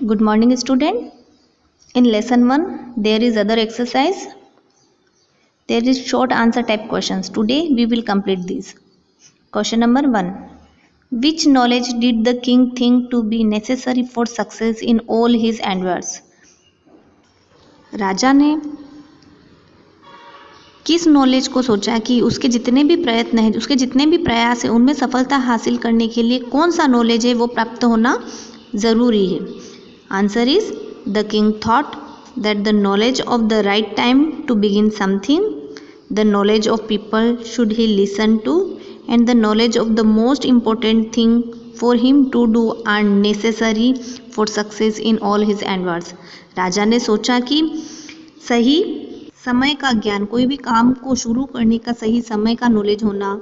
Good morning, student. In lesson 1, there is other exercise. There is short answer type questions. Today we will complete these. Question number 1. Which knowledge did the king think to be necessary for success in all his endeavors? राजा ने किस knowledge को सोचा कि उसके जितने भी प्रयत्न हैं, उसके जितने भी प्रयास हैं, उनमें सफलता हासिल करने के लिए कौन सा नॉलेज है वो प्राप्त होना ज़रूरी है? Answer is the king thought that the knowledge of the right time to begin something, the knowledge of people should he listen to, and the knowledge of the most important thing for him to do are necessary for success in all his endeavours. राजा ने सोचा कि सही समय का ज्ञान, कोई भी काम को शुरू करने का सही समय का नॉलेज होना,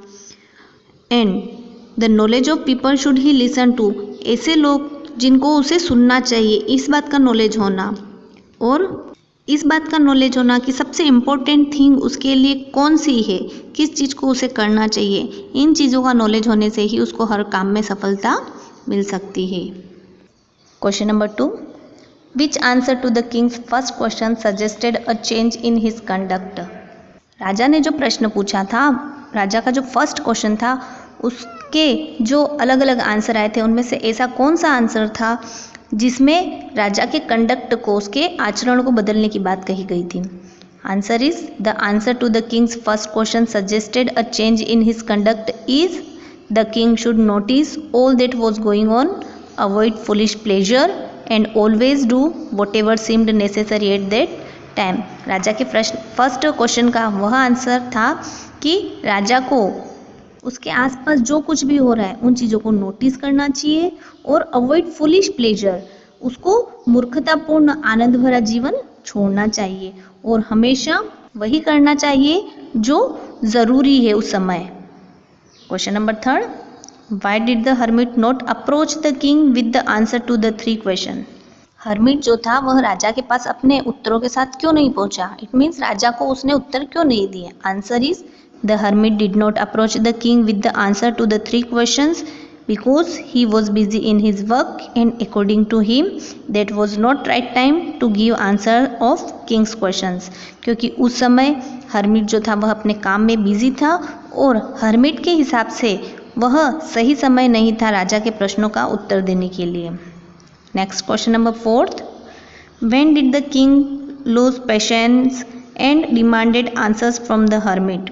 and the knowledge of people should he listen to, ऐसे लोग जिनको उसे सुनना चाहिए, इस बात का नॉलेज होना, और इस बात का नॉलेज होना कि सबसे इम्पोर्टेंट थिंग उसके लिए कौन सी है, किस चीज़ को उसे करना चाहिए। इन चीज़ों का नॉलेज होने से ही उसको हर काम में सफलता मिल सकती है। Question number 2. Which answer to the king's first question suggested a change in his conduct? राजा ने जो प्रश्न पूछा था, राजा का जो फर्स्ट क्वेश्चन था, उसके जो अलग अलग आंसर आए थे, उनमें से ऐसा कौन सा आंसर था जिसमें राजा के कंडक्ट को, उसके आचरण को बदलने की बात कही गई थी? Answer is the answer to the king's first question suggested a change in his conduct is the king should notice all that was going on, avoid foolish pleasure and always do whatever seemed necessary at that time. राजा के first question का वह answer था कि राजा को उसके आसपास जो कुछ भी हो रहा है उन चीज़ों को नोटिस करना चाहिए, और अवॉइड फुलिश प्लेजर, उसको मूर्खतापूर्ण आनंद भरा जीवन छोड़ना चाहिए, और हमेशा वही करना चाहिए जो ज़रूरी है उस समय। Question number 3. Why did the hermit not approach the king with the answer to the 3 question? Hermit जो था वह राजा के पास अपने उत्तरों के साथ क्यों नहीं पहुंचा? इट मीन्स राजा को उसने उत्तर क्यों नहीं दिए? Answer is the hermit did not approach the king with the answer to the 3 questions because he was busy in his work, and according to him that was not right time to give answer of king's questions. क्योंकि उस समय hermit जो था वह अपने काम में busy था, और हर्मिट के हिसाब से वह सही समय नहीं था राजा के प्रश्नों का उत्तर देने के लिए। Next question number 4. When did the king lose patience and demanded answers from the hermit?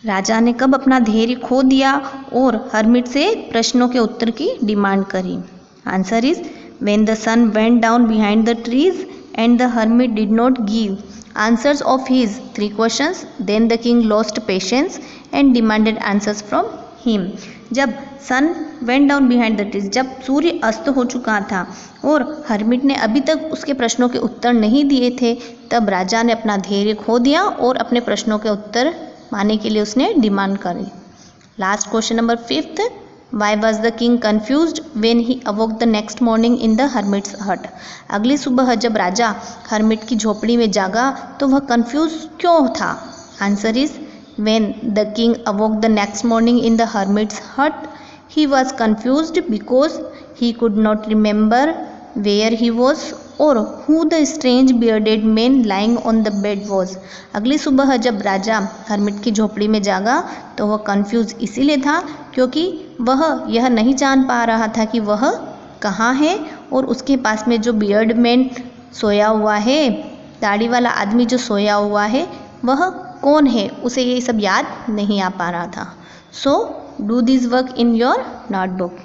राजा ने कब अपना धैर्य खो दिया और हर्मिट से प्रश्नों के उत्तर की डिमांड करी? Answer is when the sun went down behind the trees and the hermit did not give answers of his 3 questions, then the king lost patience and demanded answers from him. जब sun went down behind the trees, जब सूर्य अस्त हो चुका था और hermit ने अभी तक उसके प्रश्नों के उत्तर नहीं दिए थे, तब राजा ने अपना धैर्य खो दिया और अपने प्रश्नों के उत्तर पाने के लिए उसने डिमांड करी। Last question number 5. Why was the king confused when he अवोक the next morning in the hermits हट? अगली सुबह जब राजा हर्मिट की झोपड़ी में जागा तो वह कन्फ्यूज क्यों था? Answer is when the king awoke the next morning in the hermit's hut, he was confused because he could not remember where he was or who the strange bearded man lying on the bed was. अगली सुबह जब राजा hermit की झोपड़ी में जागा तो वह confuse इसीलिए था क्योंकि वह यह नहीं जान पा रहा था कि वह कहाँ है, और उसके पास में जो बियर्ड मैन सोया हुआ है, दाढ़ी वाला आदमी जो सोया हुआ है, वह कौन है, उसे ये सब याद नहीं आ पा रहा था। So do this work in your notebook.